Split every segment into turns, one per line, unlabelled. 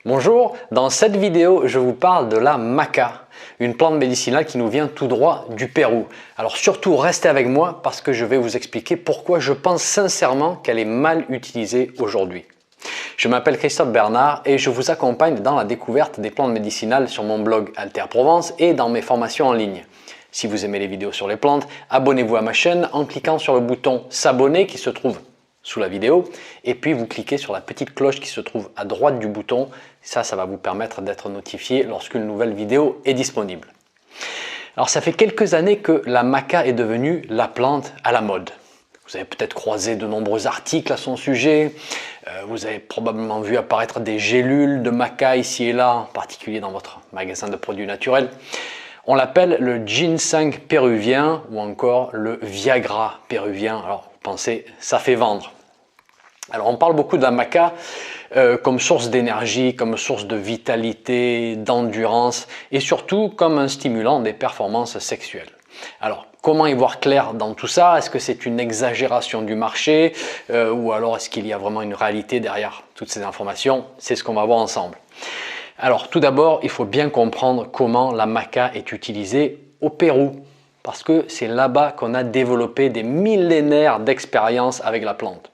Bonjour, dans cette vidéo, je vous parle de la maca, une plante médicinale qui nous vient tout droit du Pérou. Alors surtout, restez avec moi parce que je vais vous expliquer pourquoi je pense sincèrement qu'elle est mal utilisée aujourd'hui. Je m'appelle Christophe Bernard et je vous accompagne dans la découverte des plantes médicinales sur mon blog Alter Provence et dans mes formations en ligne. Si vous aimez les vidéos sur les plantes, abonnez-vous à ma chaîne en cliquant sur le bouton s'abonner qui se trouve sous la vidéo et puis vous cliquez sur la petite cloche qui se trouve à droite du bouton. Ça va vous permettre d'être notifié lorsqu'une nouvelle vidéo est disponible. Alors ça fait quelques années que la maca est devenue la plante à la mode. Vous avez peut-être croisé de nombreux articles à son sujet, vous avez probablement vu apparaître des gélules de maca ici et là, en particulier dans votre magasin de produits naturels. On l'appelle le ginseng péruvien ou encore le Viagra péruvien. Alors vous pensez, ça fait vendre. Alors on parle beaucoup de la maca comme source d'énergie, comme source de vitalité, d'endurance et surtout comme un stimulant des performances sexuelles. Alors comment y voir clair dans tout ça? Est-ce que c'est une exagération du marché ou alors est-ce qu'il y a vraiment une réalité derrière toutes ces informations? C'est ce qu'on va voir ensemble. Alors tout d'abord, il faut bien comprendre comment la maca est utilisée au Pérou parce que c'est là-bas qu'on a développé des millénaires d'expérience avec la plante.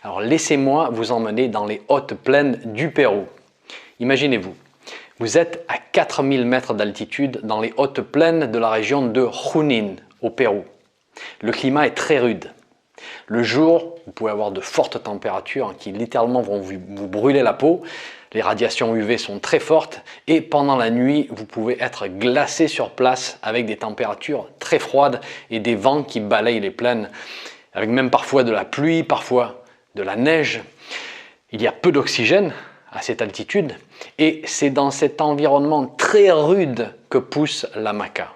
Alors laissez-moi vous emmener dans les hautes plaines du Pérou. Imaginez-vous, vous êtes à 4000 mètres d'altitude dans les hautes plaines de la région de Junín au Pérou. Le climat est très rude. Le jour, vous pouvez avoir de fortes températures qui littéralement vont vous brûler la peau. Les radiations UV sont très fortes et pendant la nuit, vous pouvez être glacé sur place avec des températures très froides et des vents qui balayent les plaines, avec même parfois de la pluie, parfois de la neige. Il y a peu d'oxygène à cette altitude et c'est dans cet environnement très rude que pousse la maca.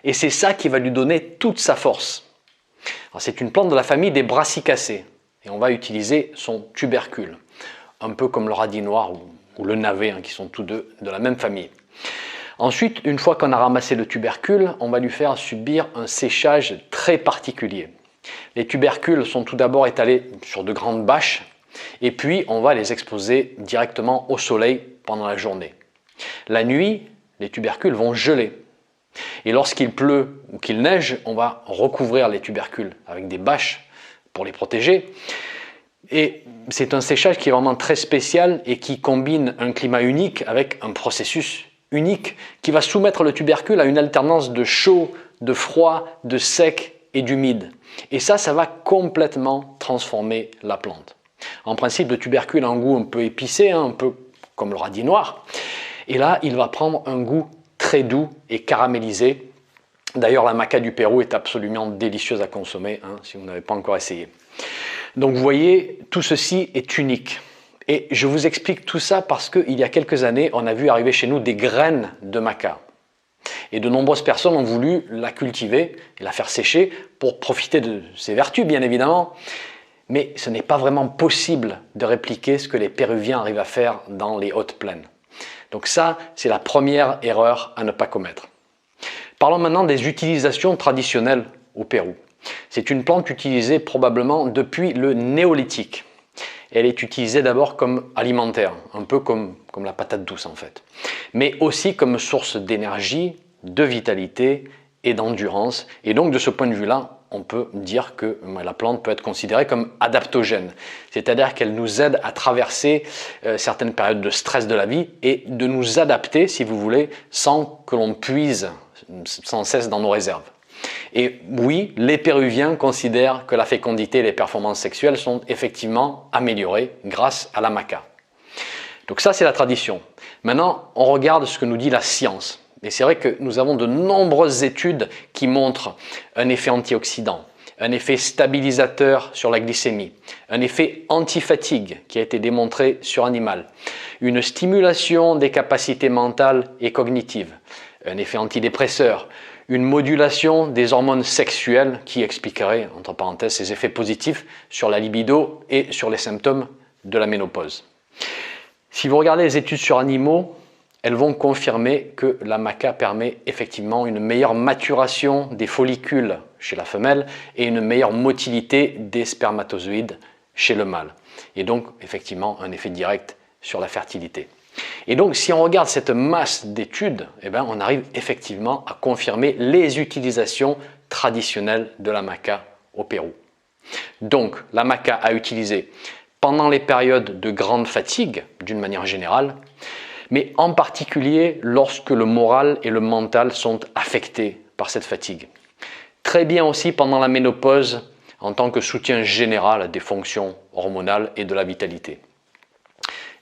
Et c'est ça qui va lui donner toute sa force. C'est une plante de la famille des brassicacées et on va utiliser son tubercule, un peu comme le radis noir ou le navet qui sont tous deux de la même famille. Ensuite, une fois qu'on a ramassé le tubercule, on va lui faire subir un séchage très particulier. Les tubercules sont tout d'abord étalés sur de grandes bâches et puis on va les exposer directement au soleil pendant la journée. La nuit, les tubercules vont geler et lorsqu'il pleut ou qu'il neige, on va recouvrir les tubercules avec des bâches pour les protéger. Et c'est un séchage qui est vraiment très spécial et qui combine un climat unique avec un processus unique qui va soumettre le tubercule à une alternance de chaud, de froid, de sec et d'humide. Et ça va complètement transformer la plante. En principe, le tubercule a un goût un peu épicé, un peu comme le radis noir. Et là, il va prendre un goût très doux et caramélisé. D'ailleurs, la maca du Pérou est absolument délicieuse à consommer, si vous n'avez pas encore essayé. Donc vous voyez, tout ceci est unique. Et je vous explique tout ça parce qu'il y a quelques années, on a vu arriver chez nous des graines de maca. Et de nombreuses personnes ont voulu la cultiver et la faire sécher pour profiter de ses vertus, bien évidemment. Mais ce n'est pas vraiment possible de répliquer ce que les Péruviens arrivent à faire dans les hautes plaines. Donc ça, c'est la première erreur à ne pas commettre. Parlons maintenant des utilisations traditionnelles au Pérou. C'est une plante utilisée probablement depuis le néolithique. Elle est utilisée d'abord comme alimentaire, un peu comme la patate douce en fait, mais aussi comme source d'énergie, de vitalité et d'endurance. Et donc de ce point de vue-là, on peut dire que la plante peut être considérée comme adaptogène, c'est-à-dire qu'elle nous aide à traverser certaines périodes de stress de la vie et de nous adapter, si vous voulez, sans que l'on puise sans cesse dans nos réserves. Et oui, les Péruviens considèrent que la fécondité et les performances sexuelles sont effectivement améliorées grâce à la maca. Donc ça, c'est la tradition. Maintenant, on regarde ce que nous dit la science. Et c'est vrai que nous avons de nombreuses études qui montrent un effet antioxydant, un effet stabilisateur sur la glycémie, un effet anti-fatigue qui a été démontré sur animal, une stimulation des capacités mentales et cognitives, un effet antidépresseur, une modulation des hormones sexuelles qui expliquerait, entre parenthèses, ces effets positifs sur la libido et sur les symptômes de la ménopause. Si vous regardez les études sur animaux, elles vont confirmer que la maca permet effectivement une meilleure maturation des follicules chez la femelle et une meilleure motilité des spermatozoïdes chez le mâle. Et donc effectivement un effet direct sur la fertilité. Et donc si on regarde cette masse d'études, eh bien, on arrive effectivement à confirmer les utilisations traditionnelles de la maca au Pérou. Donc la maca à utiliser pendant les périodes de grande fatigue d'une manière générale, mais en particulier lorsque le moral et le mental sont affectés par cette fatigue. Très bien aussi pendant la ménopause en tant que soutien général des fonctions hormonales et de la vitalité.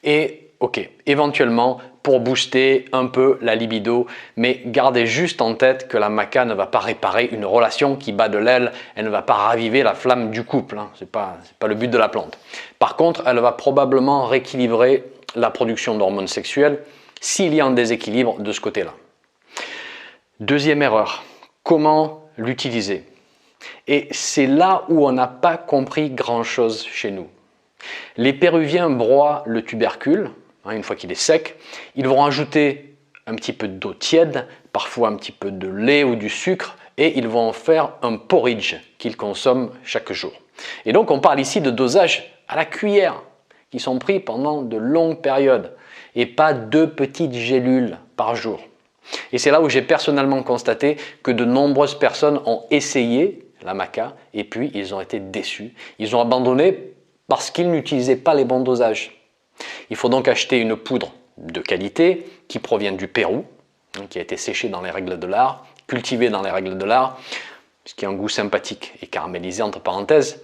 Et ok, éventuellement pour booster un peu la libido, mais gardez juste en tête que la maca ne va pas réparer une relation qui bat de l'aile, elle ne va pas raviver la flamme du couple, hein. C'est pas le but de la plante. Par contre, elle va probablement rééquilibrer la production d'hormones sexuelles s'il y a un déséquilibre de ce côté-là. Deuxième erreur, comment l'utiliser? Et c'est là où on n'a pas compris grand-chose chez nous. Les Péruviens broient le tubercule, une fois qu'il est sec, ils vont ajouter un petit peu d'eau tiède, parfois un petit peu de lait ou du sucre, et ils vont en faire un porridge qu'ils consomment chaque jour. Et donc on parle ici de dosage à la cuillère, qui sont pris pendant de longues périodes, et pas 2 petites gélules par jour. Et c'est là où j'ai personnellement constaté que de nombreuses personnes ont essayé la maca, et puis ils ont été déçus. Ils ont abandonné parce qu'ils n'utilisaient pas les bons dosages. Il faut donc acheter une poudre de qualité qui provient du Pérou, qui a été séchée dans les règles de l'art, cultivée dans les règles de l'art, ce qui a un goût sympathique et caramélisé entre parenthèses.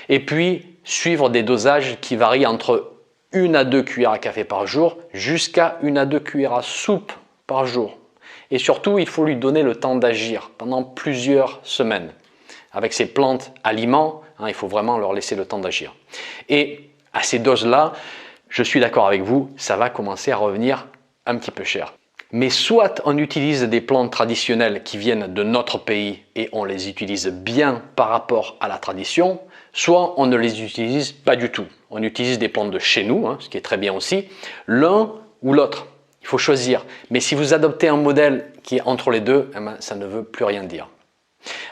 Et puis suivre des dosages qui varient entre 1 à 2 cuillères à café par jour jusqu'à 1 à 2 cuillères à soupe par jour. Et surtout, il faut lui donner le temps d'agir pendant plusieurs semaines. Avec ces plantes aliments, il faut vraiment leur laisser le temps d'agir. Et à ces doses-là, je suis d'accord avec vous, ça va commencer à revenir un petit peu cher. Mais soit on utilise des plantes traditionnelles qui viennent de notre pays et on les utilise bien par rapport à la tradition, soit on ne les utilise pas du tout. On utilise des plantes de chez nous, ce qui est très bien aussi, l'un ou l'autre. Il faut choisir. Mais si vous adoptez un modèle qui est entre les deux, ça ne veut plus rien dire.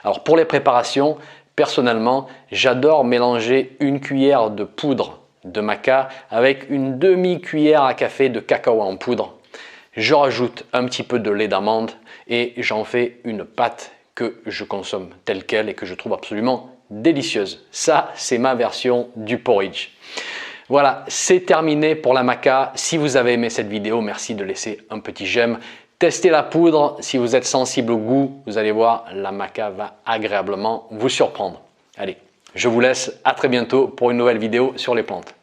Alors pour les préparations, personnellement, j'adore mélanger 1 cuillère de poudre de maca avec une demi-cuillère à café de cacao en poudre. Je rajoute un petit peu de lait d'amande et j'en fais une pâte que je consomme telle quelle et que je trouve absolument délicieuse. Ça, c'est ma version du porridge. Voilà, c'est terminé pour la maca. Si vous avez aimé cette vidéo, merci de laisser un petit j'aime. Testez la poudre, si vous êtes sensible au goût, vous allez voir, la maca va agréablement vous surprendre. Allez, je vous laisse, à très bientôt pour une nouvelle vidéo sur les plantes.